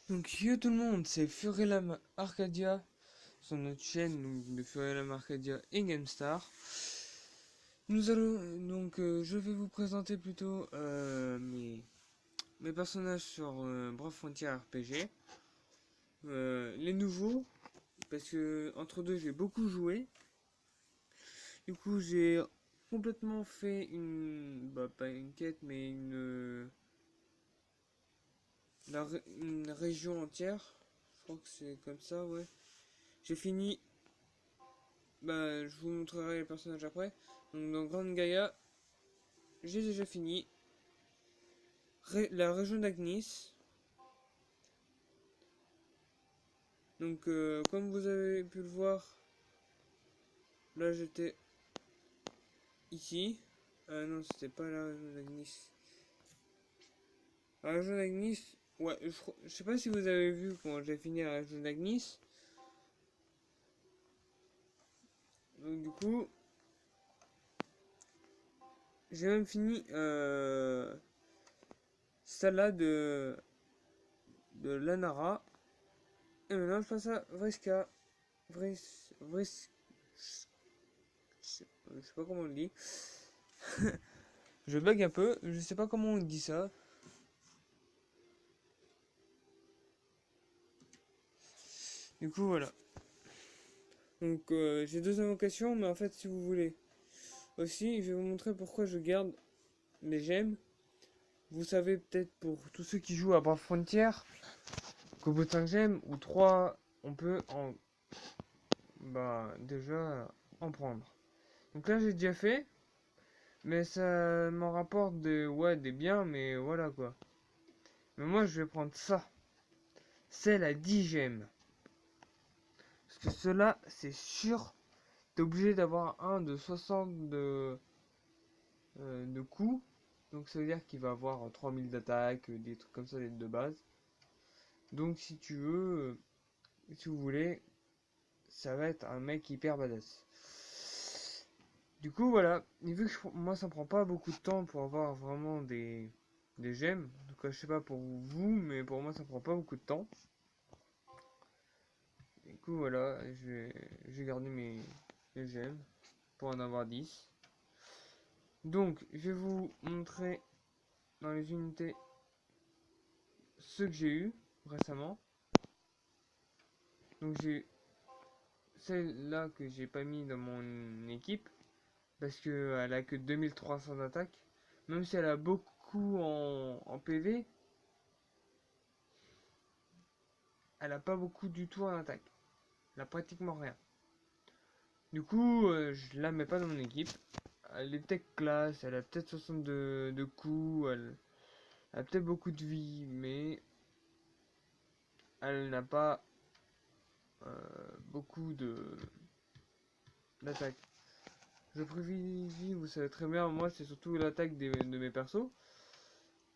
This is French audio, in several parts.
Donc yo tout le monde, c'est Furelam Arcadia sur notre chaîne donc, de Furelam Arcadia et GameStar. Nous allons je vais vous présenter plutôt mes personnages sur Brave Frontier RPG. Les nouveaux, parce que entre deux j'ai beaucoup joué. Du coup j'ai complètement fait pas une quête mais une région entière. Je crois que c'est comme ça, ouais. J'ai fini. Je vous montrerai les personnages après. Donc, dans Grande Gaïa, j'ai déjà fini. La région d'Agnis. Donc, comme vous avez pu le voir, là j'étais ici. Non, c'était pas la région d'Agnis. La région d'Agnis, ouais, je sais pas si vous avez vu quand j'ai fini la région d'Agnis. Donc, du coup, j'ai même fini celle-là de Lanara. Et maintenant, je passe à Vriska. Je sais pas comment on le dit. Je bug un peu, je sais pas comment on dit ça. Du coup, voilà. Donc, j'ai deux invocations, mais en fait, si vous voulez. Aussi, je vais vous montrer pourquoi je garde les gemmes. Vous savez peut-être pour tous ceux qui jouent à Brave Frontier, qu'au bout de 5 gemmes ou 3 on peut déjà en prendre. Donc là, j'ai déjà fait. Mais ça m'en rapporte des biens, mais voilà quoi. Mais moi, je vais prendre ça. Celle à 10 gemmes. Parce que cela, c'est sûr, t'es obligé d'avoir un de 60 de coups. Donc ça veut dire qu'il va avoir 3000 d'attaque, des trucs comme ça, de base. Donc si tu veux, si vous voulez, ça va être un mec hyper badass. Du coup voilà, et vu que moi ça prend pas beaucoup de temps pour avoir vraiment des gemmes. En tout cas je sais pas pour vous, mais pour moi ça prend pas beaucoup de temps. Du coup voilà, j'ai gardé mes gemmes pour en avoir 10. Donc, je vais vous montrer dans les unités ceux que j'ai eu récemment. Donc, j'ai celle-là que j'ai pas mis dans mon équipe parce qu'elle a que 2300 d'attaque. Même si elle a beaucoup en PV, elle a pas beaucoup du tout en attaque. Elle a pratiquement rien. Du coup, je la mets pas dans mon équipe. Elle est tech classe, elle a peut-être 60 de coups, elle a peut-être beaucoup de vie, mais elle n'a pas beaucoup d'attaque. Je privilégie, vous savez très bien, moi c'est surtout l'attaque de mes persos.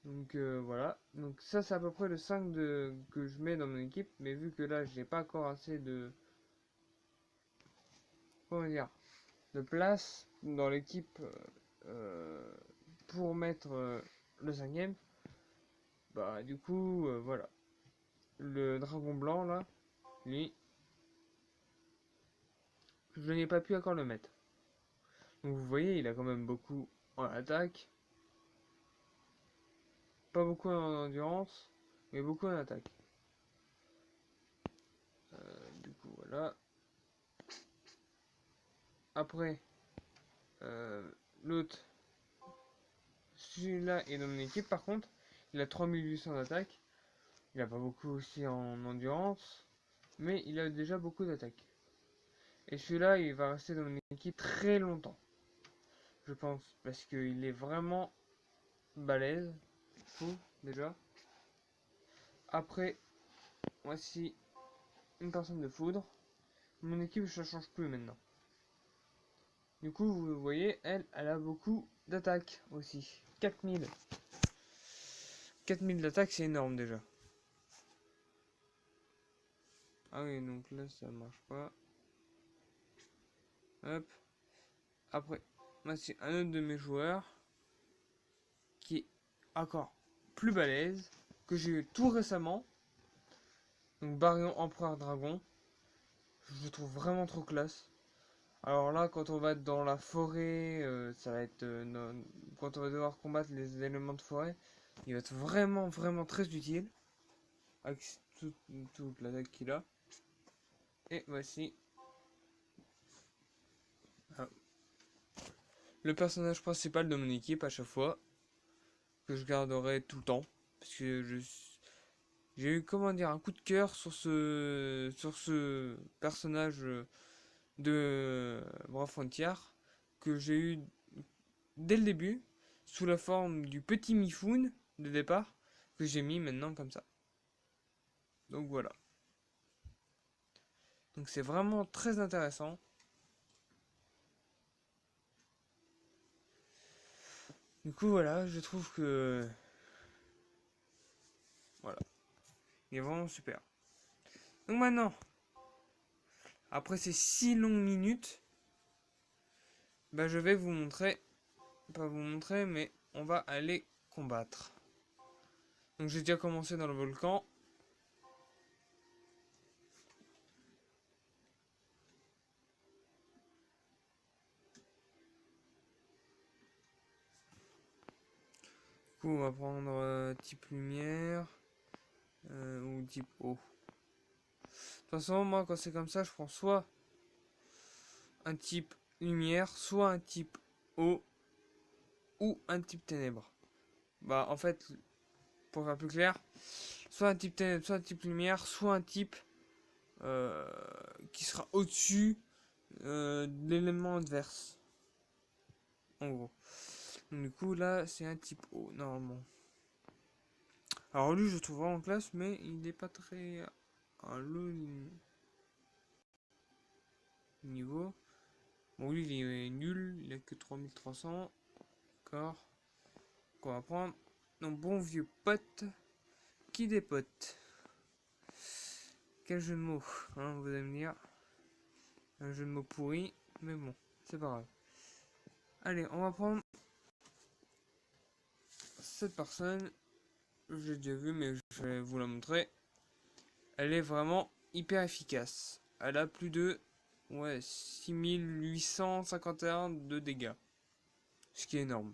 Donc voilà. Donc ça c'est à peu près le 5 que je mets dans mon équipe. Mais vu que là j'ai pas encore assez comment dire, de place dans l'équipe pour mettre le cinquième, bah du coup voilà. Le dragon blanc là, lui, je n'ai pas pu encore le mettre. Donc vous voyez, il a quand même beaucoup en attaque. Pas beaucoup en endurance, mais beaucoup en attaque. Du coup, voilà. Après, l'autre, celui-là est dans mon équipe par contre. Il a 3800 d'attaque. Il a pas beaucoup aussi en endurance, mais il a déjà beaucoup d'attaque. Et celui-là, il va rester dans mon équipe très longtemps, je pense, parce qu'il est vraiment balèze. Fou, déjà. Après, voici une personne de foudre. Mon équipe, ça change plus maintenant. Du coup, vous voyez, elle a beaucoup d'attaque aussi. 4000. 4000 d'attaque, c'est énorme déjà. Ah oui, donc là, ça marche pas. Hop. Après, voici un autre de mes joueurs qui est encore plus balèze, que j'ai eu tout récemment. Donc Baryon Empereur Dragon. Je le trouve vraiment trop classe. Alors là, quand on va être dans la forêt, ça va être quand on va devoir combattre les éléments de forêt, il va être vraiment très utile avec toute l'attaque qu'il a. Et voici ah, le personnage principal de mon équipe à chaque fois que je garderai tout le temps parce que j'ai eu comment dire un coup de cœur sur ce personnage de Brave Frontier que j'ai eu dès le début, sous la forme du petit Mifune de départ, que j'ai mis maintenant comme ça. Donc voilà. Donc c'est vraiment très intéressant. Du coup voilà, je trouve que... Voilà. Il est vraiment super. Donc maintenant, après ces 6 longues minutes, bah je vais vous montrer, pas vous montrer, mais on va aller combattre. Donc j'ai déjà commencé dans le volcan. Du coup on va prendre type lumière ou type eau. De toute façon moi quand c'est comme ça je prends soit un type lumière, soit un type eau ou un type ténèbres. Bah en fait, pour faire plus clair, soit un type ténèbres, soit un type lumière, soit un type euh, qui sera au-dessus de l'élément adverse. En gros. Donc, du coup là c'est un type eau normalement. Alors lui je le trouve vraiment classe mais il n'est pas très à le niveau. Bon lui il est nul, il a que 3300. D'accord. Donc, on va prendre nos bon vieux pote qui dépote. Quel jeu de mots, hein, vous allez me dire. Un jeu de mots pourri, mais bon, c'est pas grave. Allez, on va prendre cette personne. J'ai déjà vu, mais je vais vous la montrer. Elle est vraiment hyper efficace. Elle a plus de 6851 de dégâts. Ce qui est énorme.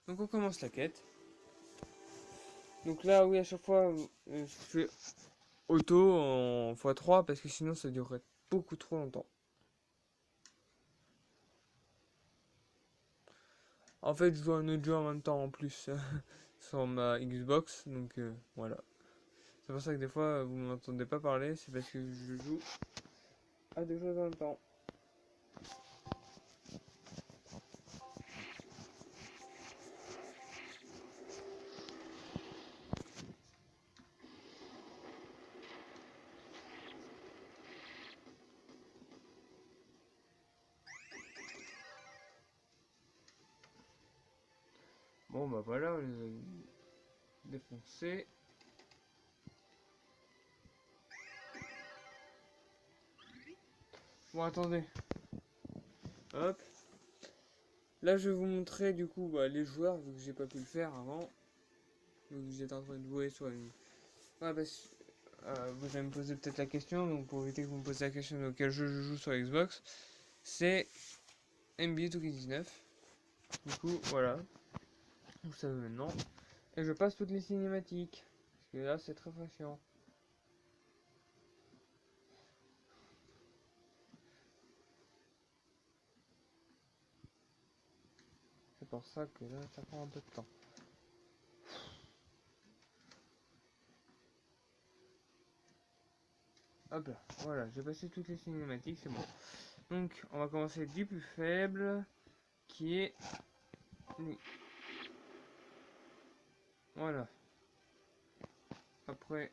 Donc on commence la quête. Donc là, oui, à chaque fois, je fais auto en x3 parce que sinon ça durerait beaucoup trop longtemps. En fait, je joue un autre jeu en même temps en plus sur ma Xbox, donc voilà. C'est pour ça que des fois vous m'entendez pas parler, c'est parce que je joue à deux jeux en même temps. Bon bah voilà, on les a défoncés. Bon attendez, hop. Là je vais vous montrer du coup les joueurs, vu que j'ai pas pu le faire avant. Vu que j'étais en train de jouer sur une... Ouais, vous allez me poser peut-être la question, donc pour éviter que vous me posiez la question de quel jeu je joue sur Xbox, c'est NBA 2K19. Du coup, voilà, vous savez maintenant. Et je passe toutes les cinématiques, parce que là c'est très chiant. C'est pour ça que là ça prend un peu de temps. Hop là, voilà, j'ai passé toutes les cinématiques, c'est bon. Donc, on va commencer du plus faible, qui est lui. Voilà. Après,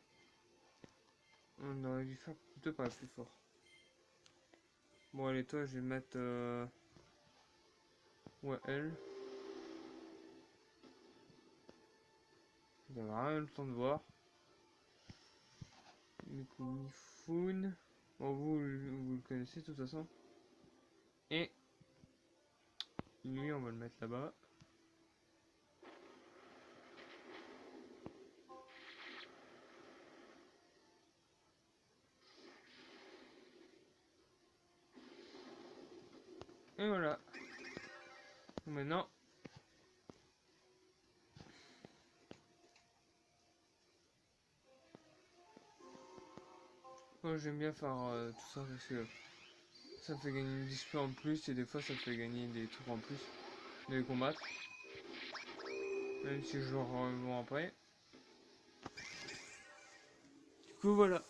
on aurait dû faire plutôt par le plus fort. Bon, allez, toi, je vais mettre... Ouais, elle. Vous avez rien eu le temps de voir. Du coup, Mifune. Bon, vous le connaissez de toute façon. Et lui, on va le mettre là-bas. Et voilà. Maintenant, moi j'aime bien faire tout ça parce que ça fait gagner une XP en plus et des fois ça fait gagner des trucs en plus de les combattre. Même si je le revends après. Du coup voilà.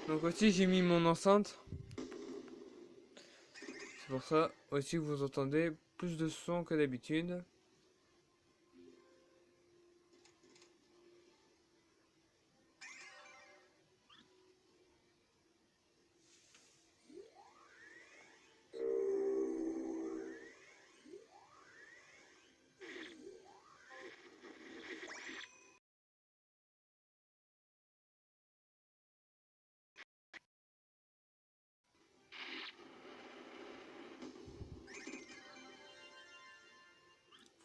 Donc aussi j'ai mis mon enceinte. C'est pour ça aussi que vous entendez plus de son que d'habitude.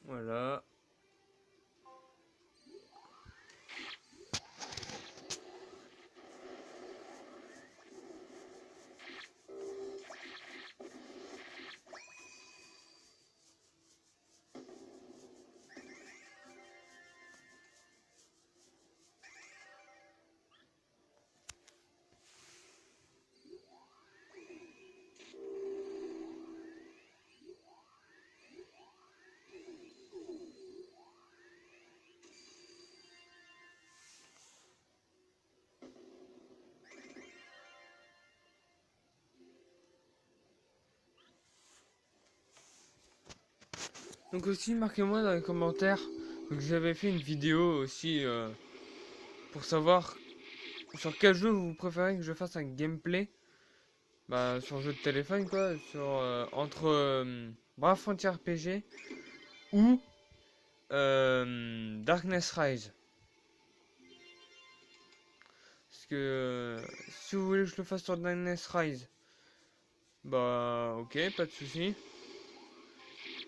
Voilà. Donc aussi marquez-moi dans les commentaires que j'avais fait une vidéo aussi pour savoir sur quel jeu vous préférez que je fasse un gameplay. Bah sur jeu de téléphone quoi, sur entre Brave Frontier RPG ou Darkness Rise. Parce que si vous voulez que je le fasse sur Darkness Rise, bah ok, pas de souci.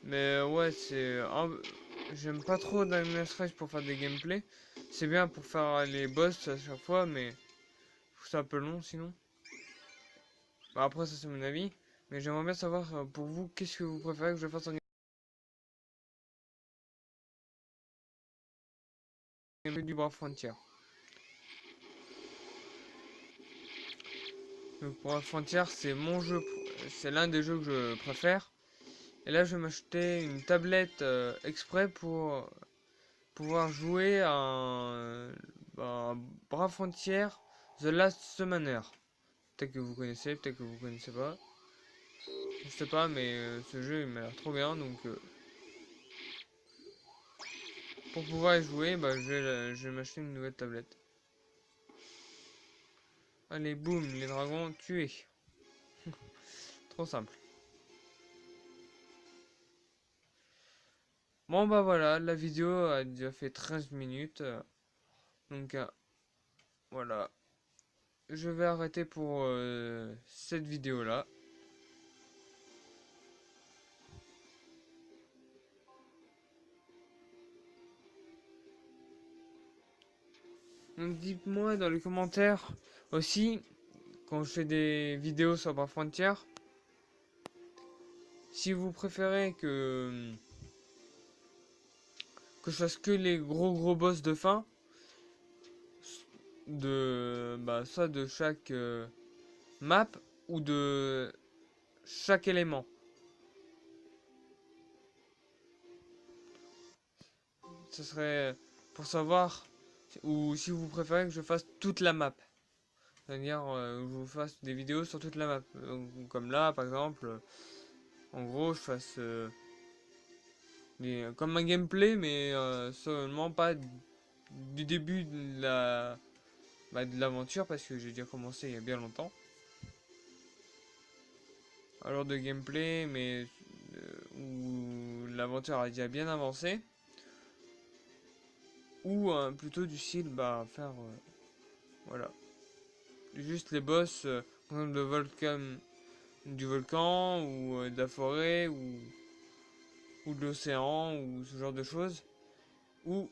Mais ouais, j'aime pas trop Darkness Rise pour faire des gameplays. C'est bien pour faire les boss à chaque fois, mais c'est un peu long sinon. Bah, après, ça c'est mon avis. Mais j'aimerais bien savoir pour vous, qu'est-ce que vous préférez que je fasse en gameplay du Brave Frontier. Donc, Brave Frontier, c'est mon jeu, c'est l'un des jeux que je préfère. Et là, je vais m'acheter une tablette exprès pour pouvoir jouer à Brave Frontier The Last Summoner. Peut-être que vous connaissez, peut-être que vous connaissez pas. Je sais pas, mais ce jeu il m'a l'air trop bien, donc pour pouvoir y jouer, bah, je vais m'acheter une nouvelle tablette. Allez, boum, les dragons tués. Trop simple. Bon bah voilà, la vidéo a déjà fait 13 minutes. Donc voilà. Je vais arrêter pour cette vidéo là. Donc dites-moi dans les commentaires aussi, quand je fais des vidéos sur Brave Frontier, si vous préférez que je fasse que les gros boss de fin, ça de chaque map ou de chaque élément. Ce serait pour savoir ou si vous préférez que je fasse toute la map. C'est-à-dire que je vous fasse des vidéos sur toute la map. Comme là par exemple, en gros je fasse comme un gameplay mais seulement pas du début de l'aventure parce que j'ai déjà commencé il y a bien longtemps. Alors de gameplay mais où l'aventure a déjà bien avancé. Ou plutôt du style faire voilà juste les boss par exemple du volcan ou de la forêt ou ou de l'océan, ou ce genre de choses. Ou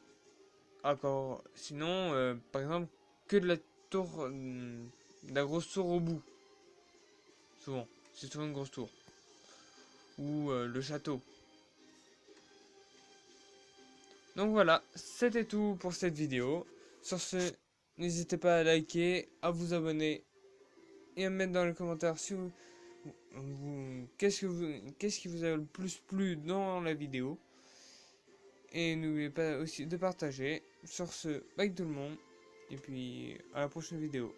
encore, sinon, par exemple, que de la tour, de la grosse tour au bout. Souvent, c'est souvent une grosse tour. Ou le château. Donc voilà, c'était tout pour cette vidéo. Sur ce, n'hésitez pas à liker, à vous abonner et à me mettre dans les commentaires si qu'est-ce qui vous a le plus plu dans la vidéo. Et n'oubliez pas aussi de partager. Sur ce, bye tout le monde. Et puis à la prochaine vidéo.